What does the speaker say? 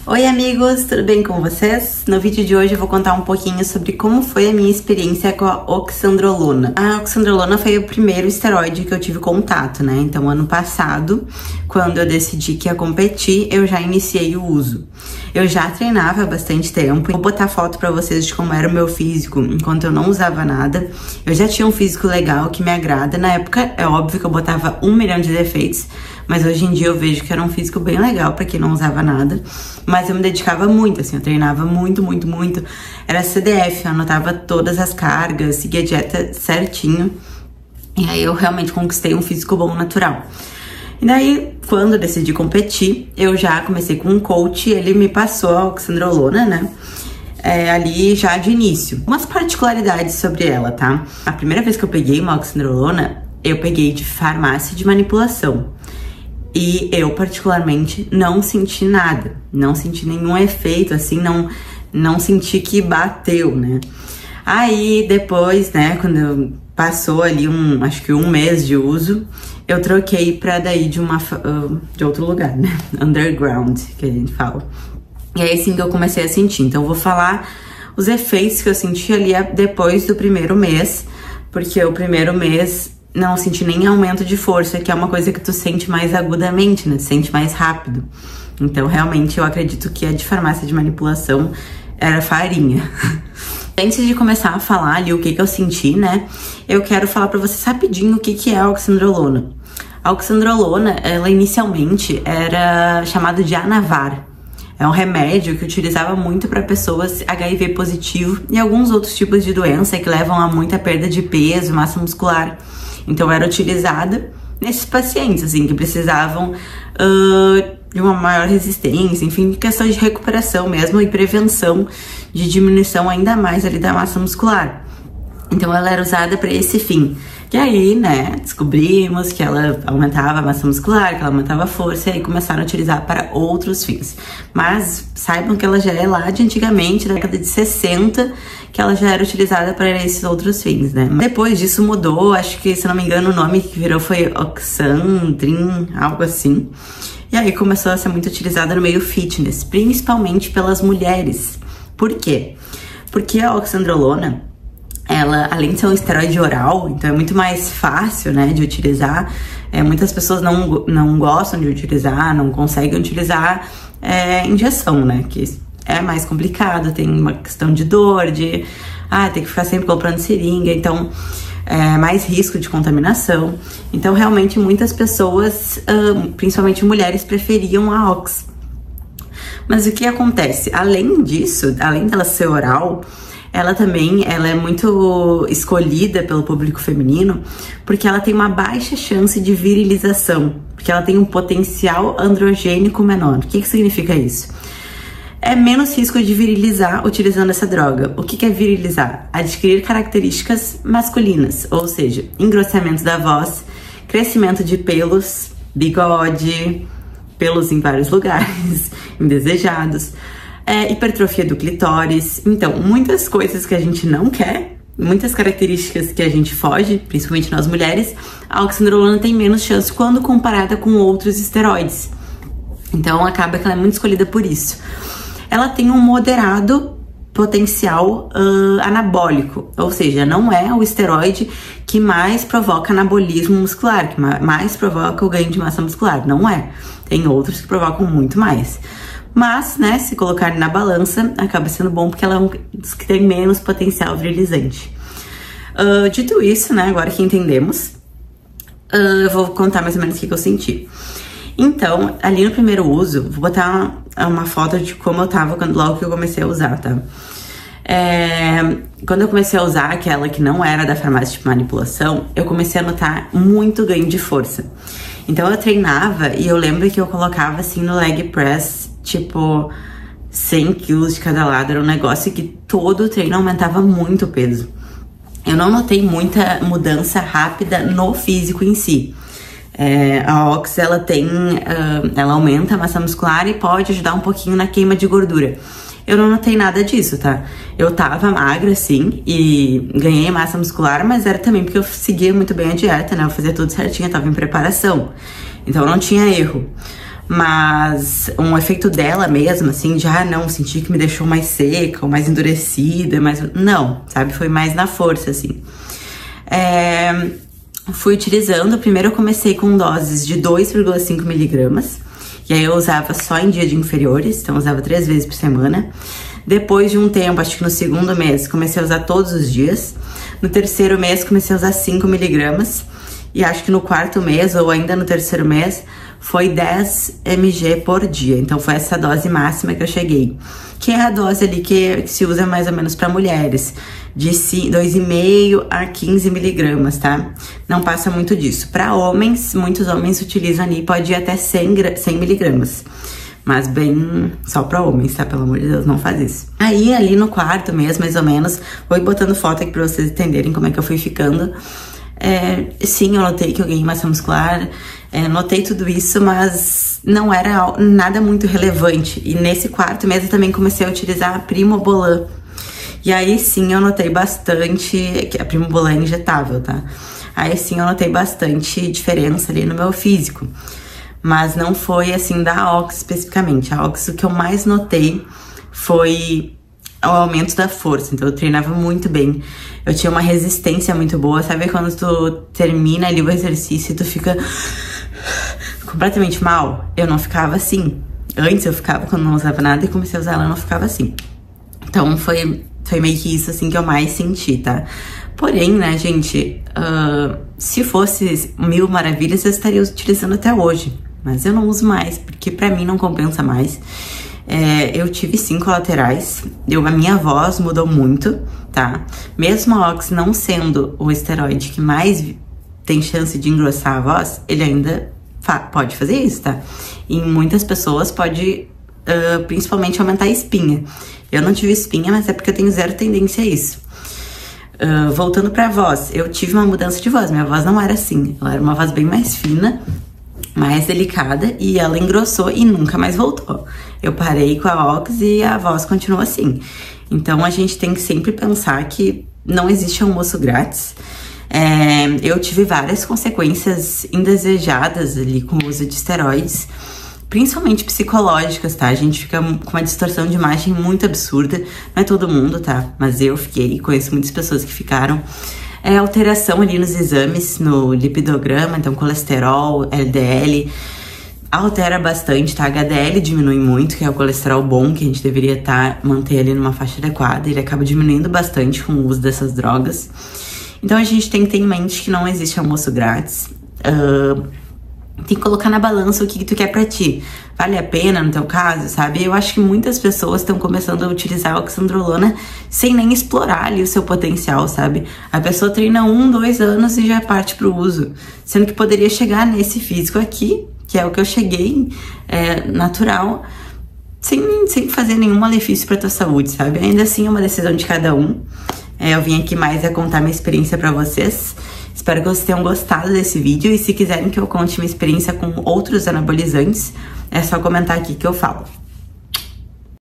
Oi amigos, tudo bem com vocês? No vídeo de hoje eu vou contar um pouquinho sobre como foi a minha experiência com a oxandrolona. A oxandrolona foi o primeiro esteroide que eu tive contato, né? Então ano passado, quando eu decidi que ia competir, eu já iniciei o uso. Eu já treinava há bastante tempo. Vou botar foto pra vocês de como era o meu físico enquanto eu não usava nada. Eu já tinha um físico legal que me agrada. Na época, é óbvio que eu botava 1 milhão de defeitos, mas hoje em dia eu vejo que era um físico bem legal pra quem não usava nada. Mas eu me dedicava muito, assim, eu treinava muito. Era CDF, eu anotava todas as cargas, seguia a dieta certinho. E aí eu realmente conquistei um físico bom natural. E daí, quando eu decidi competir, eu já comecei com um coach, ele me passou a oxandrolona, né? Ali já de início. Umas particularidades sobre ela, tá? A primeira vez que eu peguei uma oxandrolona, eu peguei de farmácia de manipulação. E eu, particularmente, não senti nada. Não senti nenhum efeito, assim, não senti que bateu, né? Aí, depois, né, quando passou ali acho que um mês de uso, eu troquei pra daí de outro lugar, né? Underground, que a gente fala. E aí, sim, que eu comecei a sentir. Então, eu vou falar os efeitos que eu senti ali depois do primeiro mês, porque o primeiro mês não senti nem aumento de força, que é uma coisa que tu sente mais agudamente, né? Tu sente mais rápido. Então, realmente, eu acredito que a de farmácia de manipulação era farinha. Antes de começar a falar ali o que eu senti, né? Eu quero falar pra vocês rapidinho o que é a oxandrolona. A oxandrolona, ela inicialmente era chamada de Anavar. É um remédio que utilizava muito para pessoas HIV positivo e alguns outros tipos de doença que levam a muita perda de peso, massa muscular. Então era utilizada nesses pacientes, assim, que precisavam de uma maior resistência, enfim, questão de recuperação mesmo e prevenção de diminuição ainda mais ali da massa muscular. Então ela era usada para esse fim. E aí, né, descobrimos que ela aumentava a massa muscular, que ela aumentava a força, e aí começaram a utilizar para outros fins. Mas saibam que ela já é lá de antigamente, da década de 60, que ela já era utilizada para esses outros fins, né. Depois disso mudou, acho que, se não me engano, o nome que virou foi Oxandrin, algo assim. E aí começou a ser muito utilizada no meio fitness, principalmente pelas mulheres. Por quê? Porque a oxandrolona, ela, além de ser um esteroide oral, então é muito mais fácil, né, de utilizar. Muitas pessoas não gostam de utilizar, não conseguem utilizar injeção, né, que é mais complicado, tem uma questão de dor, tem que ficar sempre comprando seringa, então mais risco de contaminação. Então realmente muitas pessoas, principalmente mulheres, preferiam a ox. Mas o que acontece? Além disso, além dela ser oral, ela é muito escolhida pelo público feminino porque ela tem uma baixa chance de virilização, porque ela tem um potencial androgênico menor. O que significa isso? É menos risco de virilizar utilizando essa droga. O que é virilizar? Adquirir características masculinas, ou seja, engrossamento da voz, crescimento de pelos, bigode, pelos em vários lugares, indesejados, hipertrofia do clitóris. Então, muitas coisas que a gente não quer, muitas características que a gente foge, principalmente nós mulheres, a oxandrolona tem menos chance quando comparada com outros esteroides. Então, acaba que ela é muito escolhida por isso. Ela tem um moderado potencial anabólico, ou seja, não é o esteroide que mais provoca anabolismo muscular, que mais provoca o ganho de massa muscular, não é. Tem outros que provocam muito mais. Mas, né, se colocarem na balança, acaba sendo bom porque ela é um dos que tem menos potencial virilizante. Dito isso, né, agora que entendemos, eu vou contar mais ou menos o que eu senti. Então, ali no primeiro uso, vou botar uma foto de como eu tava logo que eu comecei a usar, tá? Quando eu comecei a usar aquela que não era da farmácia de manipulação, eu comecei a notar muito ganho de força. Então eu treinava e eu lembro que eu colocava assim no leg press, tipo 100 quilos de cada lado, era um negócio que todo o treino aumentava muito o peso. Eu não notei muita mudança rápida no físico em si. A Ox, ela aumenta a massa muscular e pode ajudar um pouquinho na queima de gordura. Eu não notei nada disso, tá? Eu tava magra, sim, e ganhei massa muscular, mas era também porque eu seguia muito bem a dieta, né? Eu fazia tudo certinho, eu tava em preparação. Então não tinha erro. Mas um efeito dela mesmo, assim, de não, senti que me deixou mais seca, ou mais endurecida, não, sabe? Foi mais na força, assim. Fui utilizando, primeiro eu comecei com doses de 2,5 miligramas, e aí eu usava só em dia de inferiores, então eu usava 3 vezes por semana. Depois de um tempo, acho que no segundo mês, comecei a usar todos os dias. No terceiro mês, comecei a usar 5 miligramas. E acho que no quarto mês, ou ainda no terceiro mês, foi 10 mg por dia. Então foi essa dose máxima que eu cheguei. Que é a dose ali que se usa mais ou menos para mulheres. De 2,5 a 15 miligramas, tá? Não passa muito disso. Para homens, muitos homens utilizam ali, pode ir até 100 miligramas. Mas bem só pra homens, tá? Pelo amor de Deus, não faz isso. Aí, ali no quarto mês, mais ou menos, vou ir botando foto aqui pra vocês entenderem como é que eu fui ficando. Sim, eu notei que eu ganhei massa muscular, notei tudo isso, mas não era nada muito relevante. E nesse quarto mês eu também comecei a utilizar a Primobolan. E aí sim eu notei bastante, que a Primobolan é injetável, tá? Aí sim eu notei bastante diferença ali no meu físico. Mas não foi assim da Oxy especificamente. A Oxy, o que eu mais notei foi o aumento da força. Então eu treinava muito bem. Eu tinha uma resistência muito boa. Sabe quando tu termina ali o exercício e tu fica completamente mal? Eu não ficava assim. Antes eu ficava quando não usava nada, e comecei a usar ela, eu não ficava assim. Então foi meio que isso assim que eu mais senti, tá? Porém, né, gente, se fosse 1000 maravilhas, eu estaria utilizando até hoje. Mas eu não uso mais, porque pra mim não compensa mais. Eu tive sim colaterais. A minha voz mudou muito, tá? Mesmo a Oxy não sendo o esteroide que mais tem chance de engrossar a voz, ele ainda pode fazer isso, tá? E em muitas pessoas pode, principalmente, aumentar a espinha. Eu não tive espinha, mas é porque eu tenho zero tendência a isso. Voltando pra voz, eu tive uma mudança de voz. Minha voz não era assim, ela era uma voz bem mais fina, mais delicada, e ela engrossou e nunca mais voltou. Eu parei com a Oxy e a voz continuou assim. Então a gente tem que sempre pensar que não existe almoço grátis. Eu tive várias consequências indesejadas ali com o uso de esteroides, principalmente psicológicas, tá? A gente fica com uma distorção de imagem muito absurda. Não é todo mundo, tá? Mas eu fiquei, conheço muitas pessoas que ficaram. Alteração ali nos exames, no lipidograma, então colesterol, LDL, altera bastante, tá? HDL diminui muito, que é o colesterol bom, que a gente deveria manter ali numa faixa adequada. Ele acaba diminuindo bastante com o uso dessas drogas. Então a gente tem que ter em mente que não existe almoço grátis. Tem que colocar na balança o que tu quer pra ti. Vale a pena no teu caso, sabe? Eu acho que muitas pessoas estão começando a utilizar a oxandrolona sem nem explorar ali o seu potencial, sabe? A pessoa treina 1, 2 anos e já parte pro uso. Sendo que poderia chegar nesse físico aqui, que é o que eu cheguei, natural, sem fazer nenhum malefício pra tua saúde, sabe? Ainda assim é uma decisão de cada um. Eu vim aqui mais a contar minha experiência pra vocês. Espero que vocês tenham gostado desse vídeo, e se quiserem que eu conte minha experiência com outros anabolizantes, é só comentar aqui que eu falo.